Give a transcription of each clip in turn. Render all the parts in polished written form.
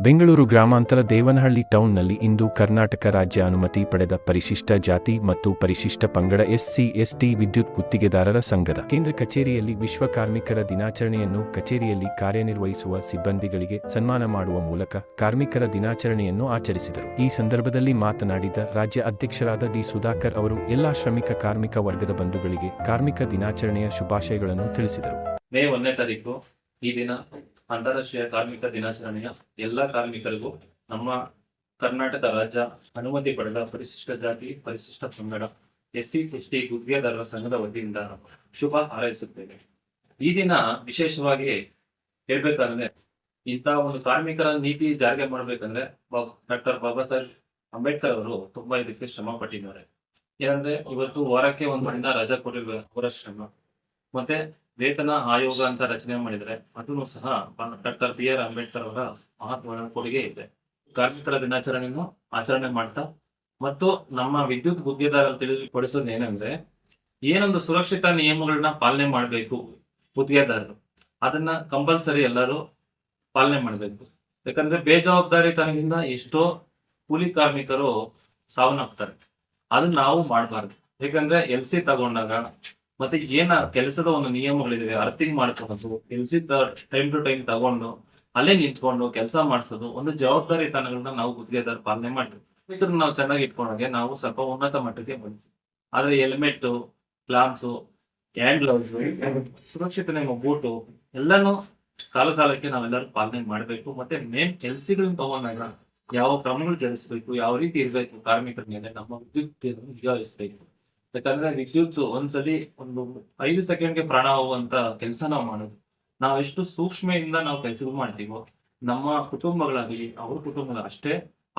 ಬೆಂಗಳೂರು ಗ್ರಾಮಾಂತರ ದೇವನಹಳ್ಳಿ ಟೌನ್ನಲ್ಲಿ ಇಂದು ಕರ್ನಾಟಕ ರಾಜ್ಯ ಅನುಮತಿ ಪಡೆದ ಪರಿಶಿಷ್ಟ ಜಾತಿ ಮತ್ತು ಪರಿಶಿಷ್ಟ ಪಂಗಡ SC/ST ವಿದ್ಯುತ್ ಗುತ್ತಿಗೆದಾರರ ಸಂಘದ ಕೇಂದ್ರ ಕಚೇರಿಯಲ್ಲಿ ವಿಶ್ವ ಕಾರ್ಮಿಕರ ದಿನಾಚರಣೆಯನ್ನು ಕಚೇರಿಯಲ್ಲಿ ಕಾರ್ಯನಿರ್ವಹಿಸುವ ಸಿಬ್ಬಂದಿಗಳಿಗೆ ಸನ್ಮಾನ ಮಾಡುವ ಮೂಲಕ ಕಾರ್ಮಿಕರ ದಿನಾಚರಣೆಯನ್ನು ಆಚರಿಸಿದರು. ಈ ಸಂದರ್ಭದಲ್ಲಿ ಮಾತನಾಡಿದ ರಾಜ್ಯ ಅಧ್ಯಕ್ಷರಾದ ಡಿ. ಸುಧಾಕರ್ ಅವರು ಎಲ್ಲಾ ಶ್ರಮಿಕ ಕಾರ್ಮಿಕ ವರ್ಗದ ಬಂಧುಗಳಿಗೆ ಕಾರ್ಮಿಕ ದಿನಾಚರಣೆಯ ಶುಭಾಶಯಗಳನ್ನು ತಿಳಿಸಿದರು. ಮೇ 1ನೇ ತಾರೀಕು ಈ ದಿನ ಅಂತಾರಾಷ್ಟ್ರೀಯ ಕಾರ್ಮಿಕ ದಿನಾಚರಣೆಯ ಎಲ್ಲ ಕಾರ್ಮಿಕರಿಗೂ ನಮ್ಮ ಕರ್ನಾಟಕ ರಾಜ್ಯ ಅನುಮತಿ ಪಡೆದ ಪರಿಶಿಷ್ಟ ಜಾತಿ ಪರಿಶಿಷ್ಟ ಪಂಗಡ SC/ST ಗುತ್ತಿಗೆದಾರರ ಸಂಘದ ವತಿಯಿಂದ ಶುಭ ಹಾರೈಸುತ್ತೇವೆ. ಈ ದಿನ ವಿಶೇಷವಾಗಿ ಹೇಳ್ಬೇಕಂದ್ರೆ ಇಂತಹ ಒಂದು ಕಾರ್ಮಿಕರ ನೀತಿ ಜಾರಿಗೆ ಮಾಡ್ಬೇಕಂದ್ರೆ ಡಾಕ್ಟರ್ ಬಾಬಾ ಸಾಹೇಬ್ ಅಂಬೇಡ್ಕರ್ ಅವರು ತುಂಬಾ ಇದಕ್ಕೆ ಶ್ರಮ ಪಟ್ಟಿದ್ದಾರೆ. ಏನಂದ್ರೆ ಇವತ್ತು ವಾರಕ್ಕೆ ಒಂದು ದಿನ ರಜಾ ಕೊಟ್ಟಿರುವ ಅವರ ಶ್ರಮ ಮತ್ತೆ ವೇತನ ಆಯೋಗ ಅಂತ ರಚನೆ ಮಾಡಿದರೆ ಅದನ್ನು ಸಹ ಡಾಕ್ಟರ್ BR ಅಂಬೇಡ್ಕರ್ ಅವರ ಮಹತ್ವದ ಕೊಡುಗೆ ಇದೆ. ಕಾರ್ಮಿಕರ ದಿನಾಚರಣೆಯನ್ನು ಆಚರಣೆ ಮಾಡ್ತಾ ಮತ್ತು ನಮ್ಮ ವಿದ್ಯುತ್ ಗುತ್ತಿಗೆದಾರರು ತಿಳಿಪಡಿಸೋದು ಏನಂದ್ರೆ ಏನೊಂದು ಸುರಕ್ಷಿತ ನಿಯಮಗಳನ್ನ ಪಾಲನೆ ಮಾಡಬೇಕು ಗುತ್ತಿಗೆದಾರರು, ಅದನ್ನ ಕಂಪಲ್ಸರಿ ಎಲ್ಲರೂ ಪಾಲನೆ ಮಾಡಬೇಕು. ಯಾಕಂದ್ರೆ ಬೇಜವಾಬ್ದಾರಿತನದಿಂದ ಎಷ್ಟೋ ಕೂಲಿ ಕಾರ್ಮಿಕರು ಸಾವನ್ನಪ್ತಾರೆ, ಅದನ್ನ ನಾವು ಮಾಡಬಾರ್ದು. ಯಾಕಂದ್ರೆ LC ತಗೊಂಡಾಗ ಮತ್ತೆ ಏನ ಕೆಲಸದ ಒಂದು ನಿಯಮಗಳಿವೆ, ಅರ್ಥಿಂಗ್ ಮಾಡ್ಕೊಂಡು LC ಟೈಮ್ ಟು ಟೈಮ್ ತಗೊಂಡು ಅಲ್ಲೇ ನಿಂತ್ಕೊಂಡು ಕೆಲಸ ಮಾಡಿಸೋದು ಒಂದು ಜವಾಬ್ದಾರಿತನಗಳನ್ನ ನಾವು ಗುತ್ತಿಗೆದಾರ ಪಾಲನೆ ಮಾಡ್ತೀವಿ. ಇದನ್ನ ನಾವು ಚೆನ್ನಾಗಿ ಇಟ್ಕೊಂಡಾಗೆ ನಾವು ಸ್ವಲ್ಪ ಉನ್ನತ ಮಟ್ಟಕ್ಕೆ ಬಂದಿವಿ. ಆದ್ರೆ ಹೆಲ್ಮೆಟ್, ಗ್ಲಾವ್ಸ್, ಹ್ಯಾಂಡ್ ಗ್ಲೌಸ್, ಸುರಕ್ಷಿತ ಬೂಟು ಎಲ್ಲಾನು ಕಾಲಕ್ಕೆ ನಾವೆಲ್ಲರೂ ಪಾಲನೆ ಮಾಡಬೇಕು. ಮತ್ತೆ ಮೇನ್ ಕೆಲಸಗಳನ್ನ ತಗೊಂಡಾಗ ಯಾವ ಕ್ರಮಗಳು ಜರುಗಿಸಬೇಕು, ಯಾವ ರೀತಿ ಇರಬೇಕು ಕಾರ್ಮಿಕರ ಮೇಲೆ ನಮ್ಮ ವಿದ್ಯುತ್ ನಿಗಾವಹಿಸಬೇಕು. ಯಾಕಂದ್ರೆ ವಿದ್ಯುತ್ ಒಂದ್ಸಲಿ ಒಂದು 5 ಸೆಕೆಂಡ್ಗೆ ಪ್ರಾಣ ಹೋಗುವಂತ ಕೆಲಸ ನಾವು ಮಾಡೋದು. ನಾವು ಎಷ್ಟು ಸೂಕ್ಷ್ಮೆಯಿಂದ ನಾವು ಕೆಲಸಗಳು ಮಾಡ್ತೀವೋ ನಮ್ಮ ಕುಟುಂಬಗಳಾಗಲಿ ಅವ್ರ ಕುಟುಂಬ ಅಷ್ಟೇ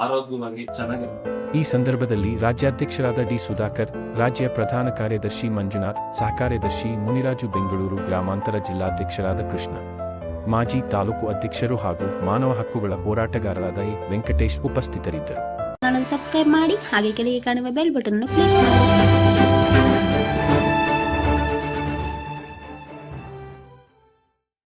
ಆರೋಗ್ಯವಾಗಿ ಚೆನ್ನಾಗಿರುತ್ತೆ. ಈ ಸಂದರ್ಭದಲ್ಲಿ ರಾಜ್ಯಾಧ್ಯಕ್ಷರಾದ ಡಿ. ಸುಧಾಕರ್, ರಾಜ್ಯ ಪ್ರಧಾನ ಕಾರ್ಯದರ್ಶಿ ಮಂಜುನಾಥ್, ಸಹ ಕಾರ್ಯದರ್ಶಿ ಮುನಿರಾಜು, ಬೆಂಗಳೂರು ಗ್ರಾಮಾಂತರ ಜಿಲ್ಲಾಧ್ಯಕ್ಷರಾದ ಕೃಷ್ಣ, ಮಾಜಿ ತಾಲೂಕು ಅಧ್ಯಕ್ಷರು ಹಾಗೂ ಮಾನವ ಹಕ್ಕುಗಳ ಹೋರಾಟಗಾರರಾದ ವೆಂಕಟೇಶ್ ಉಪಸ್ಥಿತರಿದ್ದರು. ಸಬ್ಸ್ಕ್ರೈಬ್ ಮಾಡಿ, ಹಾಗೆ ಕೆಳಗೆ ಕಾಣುವ ಬೆಲ್ ಬಟನ್ ಕ್ಲಿಕ್ ಮಾಡಿ.